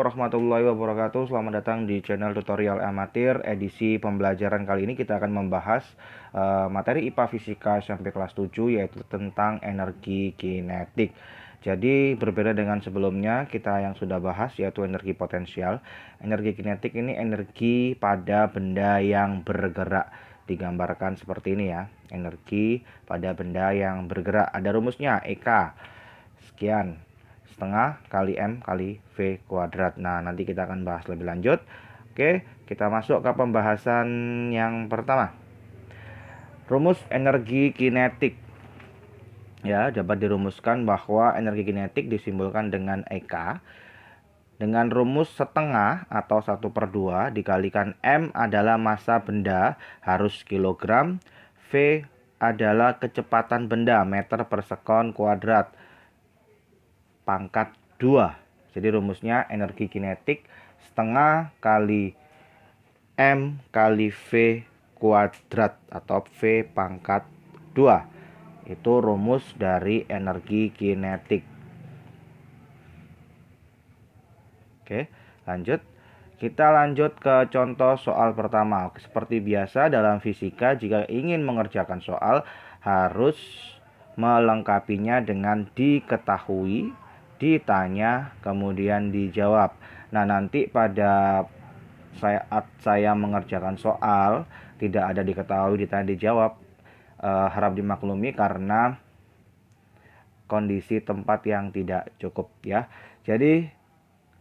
Warahmatullahi wabarakatuh. Selamat datang di channel tutorial amatir. Edisi pembelajaran kali ini kita akan membahas materi IPA Fisika SMP kelas 7, yaitu tentang energi kinetik. Jadi berbeda dengan sebelumnya kita yang sudah bahas, yaitu energi potensial. Energi kinetik ini energi pada benda yang bergerak. Digambarkan seperti ini ya. Energi pada benda yang bergerak. Ada rumusnya, EK sekian setengah kali M kali V kuadrat. Nah, nanti kita akan bahas lebih lanjut. Oke, kita masuk ke pembahasan yang pertama. Rumus energi kinetik. Ya, dapat dirumuskan bahwa energi kinetik disimbolkan dengan EK dengan rumus setengah atau 1/2 dikalikan M adalah massa benda harus kilogram, V adalah kecepatan benda meter per sekon kuadrat pangkat 2. Jadi rumusnya energi kinetik setengah kali M kali V kuadrat atau V pangkat 2. Itu rumus dari energi kinetik. Oke, lanjut. Kita lanjut ke contoh soal pertama. Seperti biasa dalam fisika, jika ingin mengerjakan soal harus melengkapinya dengan diketahui, ditanya, kemudian dijawab. Nah, nanti pada saat saya mengerjakan soal tidak ada diketahui, ditanya, dijawab, harap dimaklumi karena kondisi tempat yang tidak cukup ya. Jadi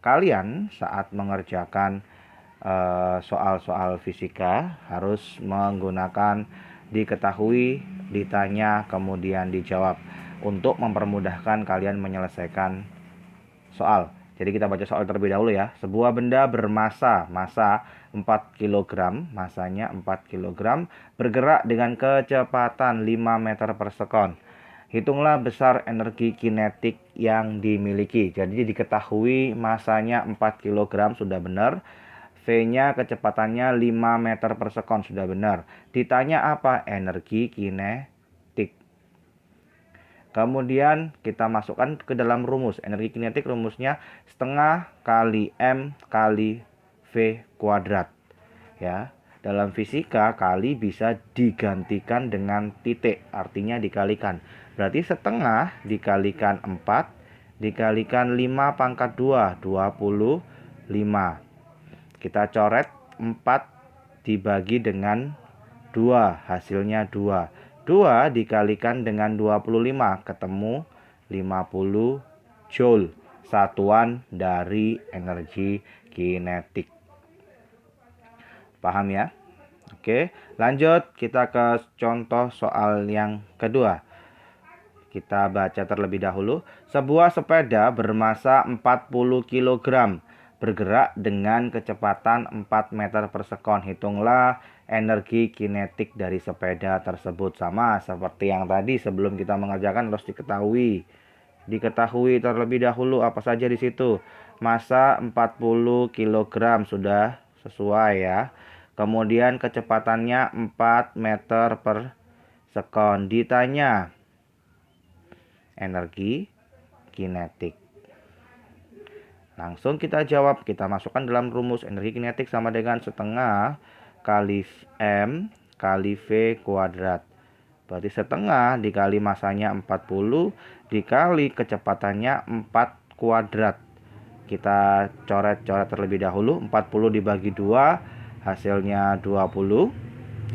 kalian saat mengerjakan soal-soal fisika harus menggunakan diketahui, ditanya, kemudian dijawab untuk mempermudahkan kalian menyelesaikan soal. Jadi kita baca soal terlebih dahulu ya. Sebuah benda massa 4 kg, masanya 4 kg, bergerak dengan kecepatan 5 meter per sekon. Hitunglah besar energi kinetik yang dimiliki. Jadi diketahui masanya 4 kg sudah benar. V-nya kecepatannya 5 meter per sekon sudah benar. Ditanya apa? Energi kinetik. Kemudian kita masukkan ke dalam rumus. Energi kinetik rumusnya setengah kali M kali V kuadrat. Ya, dalam fisika kali bisa digantikan dengan titik, artinya dikalikan. Berarti setengah dikalikan 4 dikalikan 5 pangkat 2, 25. Kita coret 4 dibagi dengan 2, hasilnya 2. 2 dikalikan dengan 25, ketemu 50 joule, satuan dari energi kinetik. Paham ya? Oke, lanjut kita ke contoh soal yang kedua. Kita baca terlebih dahulu. Sebuah sepeda bermassa 40 kg bergerak dengan kecepatan 4 meter per sekon. Hitunglah energi kinetik dari sepeda tersebut. Sama seperti yang tadi, sebelum kita mengerjakan harus diketahui. Diketahui terlebih dahulu apa saja di situ. Massa 40 kg sudah sesuai ya. Kemudian kecepatannya 4 meter per sekon. Ditanya energi kinetik. Langsung kita jawab, kita masukkan dalam rumus energi kinetik sama dengan setengah kali M kali V kuadrat. Berarti setengah dikali masanya 40 dikali kecepatannya 4 kuadrat. Kita coret-coret terlebih dahulu. 40 dibagi 2 hasilnya 20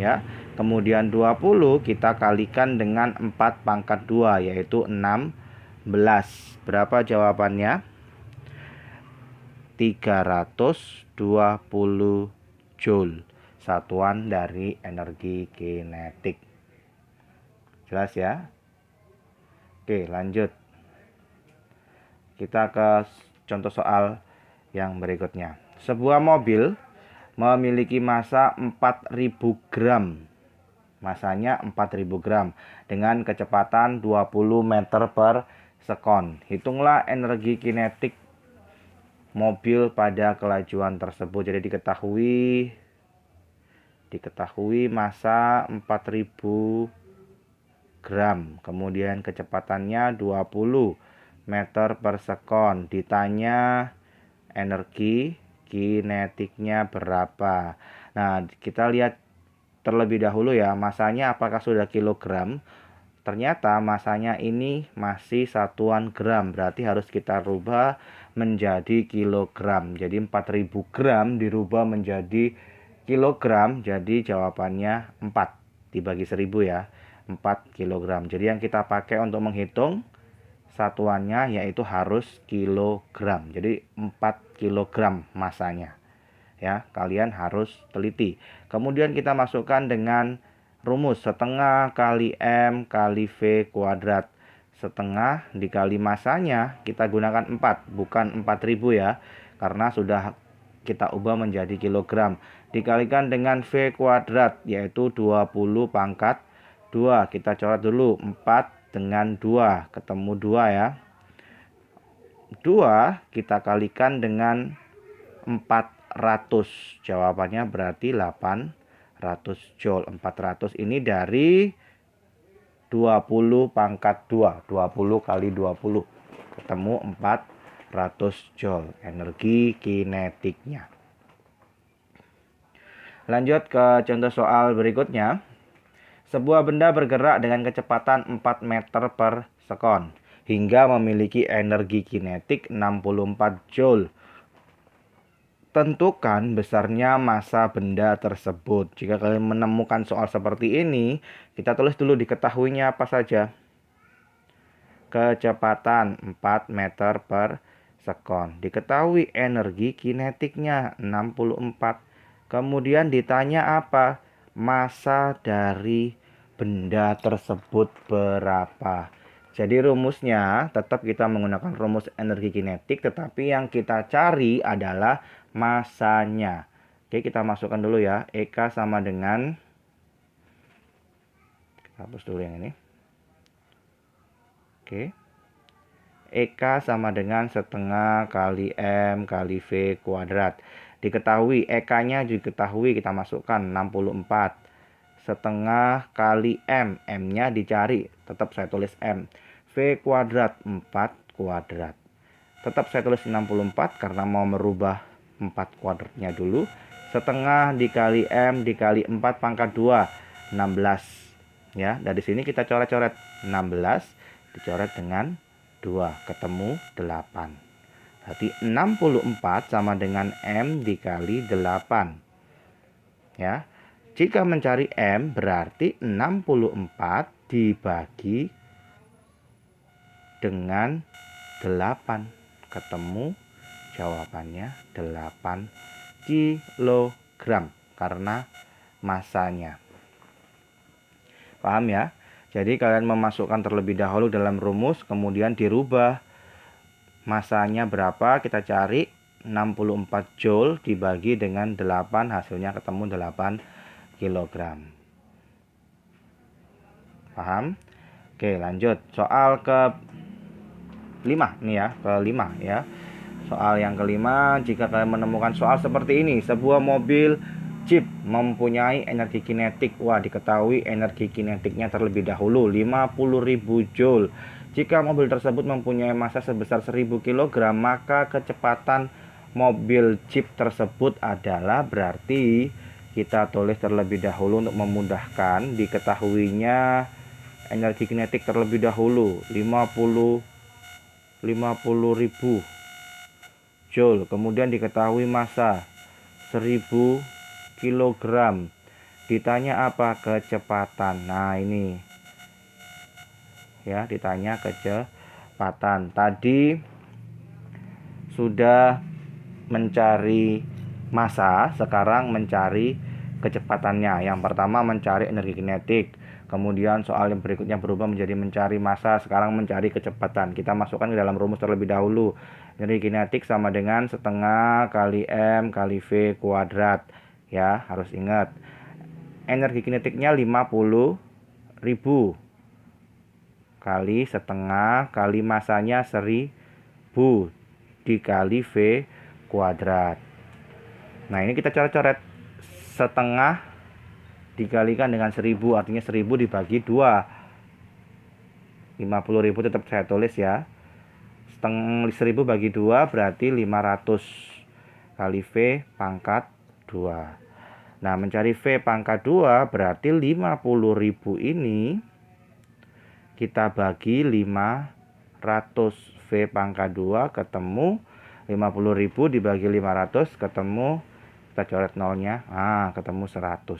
ya. Kemudian 20 kita kalikan dengan 4 pangkat 2 yaitu 16. Berapa jawabannya? 320 joule, satuan dari energi kinetik. Jelas ya? Oke, lanjut. Kita ke contoh soal yang berikutnya. Sebuah mobil memiliki massa 4000 gram. Masanya 4000 gram dengan kecepatan 20 meter per sekon. Hitunglah energi kinetik mobil pada kelajuan tersebut. Jadi diketahui massa 4000 gram, kemudian kecepatannya 20 meter per sekon. Ditanya energi kinetiknya berapa. Nah, kita lihat terlebih dahulu ya, masanya apakah sudah kilogram. Ternyata masanya ini masih satuan gram, berarti harus kita rubah menjadi kilogram. Jadi 4000 gram dirubah menjadi kilogram, jadi jawabannya 4 dibagi 1000 ya, 4 kilogram. Jadi yang kita pakai untuk menghitung satuannya yaitu harus kilogram. Jadi 4 kilogram masanya. Ya, kalian harus teliti. Kemudian kita masukkan dengan rumus setengah kali M kali V kuadrat. Setengah dikali masanya kita gunakan 4, bukan 4000 ya. Karena sudah kita ubah menjadi kilogram. Dikalikan dengan V kuadrat yaitu 20 pangkat 2. Kita coret dulu 4 dengan 2, ketemu 2 ya. 2 kita kalikan dengan 400. Jawabannya berarti 800 joule. 400 ini dari 20 pangkat 2. 20 kali 20. Ketemu 400 joule energi kinetiknya. Lanjut ke contoh soal berikutnya. Sebuah benda bergerak dengan kecepatan 4 meter per sekon hingga memiliki energi kinetik 64 joule. Tentukan besarnya massa benda tersebut. Jika kalian menemukan soal seperti ini, kita tulis dulu diketahuinya apa saja. Kecepatan 4 meter per sekon. Diketahui energi kinetiknya 64. Kemudian ditanya apa? Massa dari benda tersebut berapa. Jadi rumusnya tetap kita menggunakan rumus energi kinetik, tetapi yang kita cari adalah massanya. Oke, kita masukkan dulu ya. EK sama dengan, hapus dulu yang ini. Oke. EK sama dengan setengah kali M kali V kuadrat. Diketahui EK-nya diketahui, kita masukkan 64. Setengah kali M. M-nya dicari, tetap saya tulis M. V kuadrat 4 kuadrat. Tetap saya tulis 64 karena mau merubah 4 kuadratnya dulu. Setengah dikali M dikali 4 pangkat 2. 16. Ya, dari sini kita coret-coret 16 dicoret dengan 2, ketemu 8. Berarti 64 sama dengan M dikali 8. Ya. Jika mencari M berarti 64 dibagi dengan 8. Ketemu jawabannya 8 kilogram karena massanya. Paham ya? Jadi kalian memasukkan terlebih dahulu dalam rumus, kemudian dirubah. Masanya berapa? Kita cari 64 joule dibagi dengan 8, hasilnya ketemu 8 kilogram. Paham? Oke, lanjut. Soal ke-5 nih ya, ke-5 ya. Soal yang kelima, jika kalian menemukan soal seperti ini, sebuah mobil Jeep mempunyai energi kinetik. Wah, diketahui energi kinetiknya terlebih dahulu 50.000 joule. Jika mobil tersebut mempunyai massa sebesar 1000 kg, maka kecepatan mobil Jeep tersebut adalah, berarti kita tulis terlebih dahulu untuk memudahkan. Diketahuinya energi kinetik terlebih dahulu 50.000 joule. Kemudian diketahui massa 1000 kg. Ditanya apa? Kecepatan. Nah, ini ya, ditanya kecepatan. Tadi sudah mencari massa, sekarang mencari kecepatannya. Yang pertama mencari energi kinetik, kemudian soal yang berikutnya berubah menjadi mencari massa, sekarang mencari kecepatan. Kita masukkan ke dalam rumus terlebih dahulu. Energi kinetik sama dengan setengah kali M kali V kuadrat. Ya, harus ingat. Energi kinetiknya 50.000 kali setengah kali masanya 1000 dikali V kuadrat. Nah, ini kita coret-coret. Setengah dikalikan dengan 1000, artinya 1000 dibagi 2. 50.000 tetap saya tulis ya. Setengah 1000 bagi 2 berarti 500. kali V pangkat 2. Nah, mencari V pangkat 2 berarti 50.000 ini kita bagi 500. V pangkat 2 ketemu 50.000 dibagi 500 ketemu, kita coret nolnya, ketemu 100.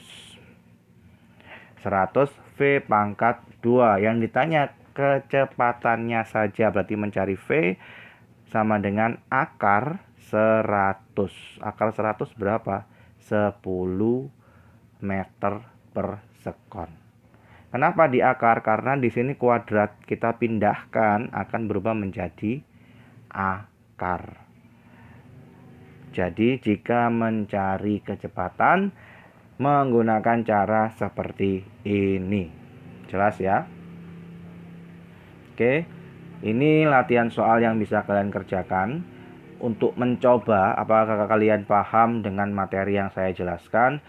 100 V pangkat 2. Yang ditanya kecepatannya saja, berarti mencari V sama dengan akar 100. Akar 100 berapa? 10 meter per sekon. Kenapa di akar? Karena di sini kuadrat kita pindahkan akan berubah menjadi akar. Jadi jika mencari kecepatan menggunakan cara seperti ini. Jelas ya? Oke, ini latihan soal yang bisa kalian kerjakan untuk mencoba apakah kalian paham dengan materi yang saya jelaskan.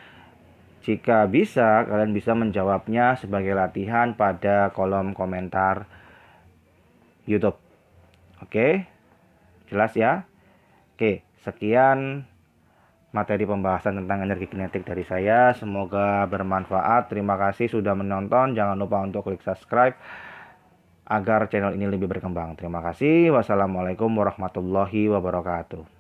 Jika bisa, kalian bisa menjawabnya sebagai latihan pada kolom komentar YouTube. Oke, jelas ya? Oke, sekian materi pembahasan tentang energi kinetik dari saya. Semoga bermanfaat. Terima kasih sudah menonton. Jangan lupa untuk klik subscribe agar channel ini lebih berkembang. Terima kasih. Wassalamualaikum warahmatullahi wabarakatuh.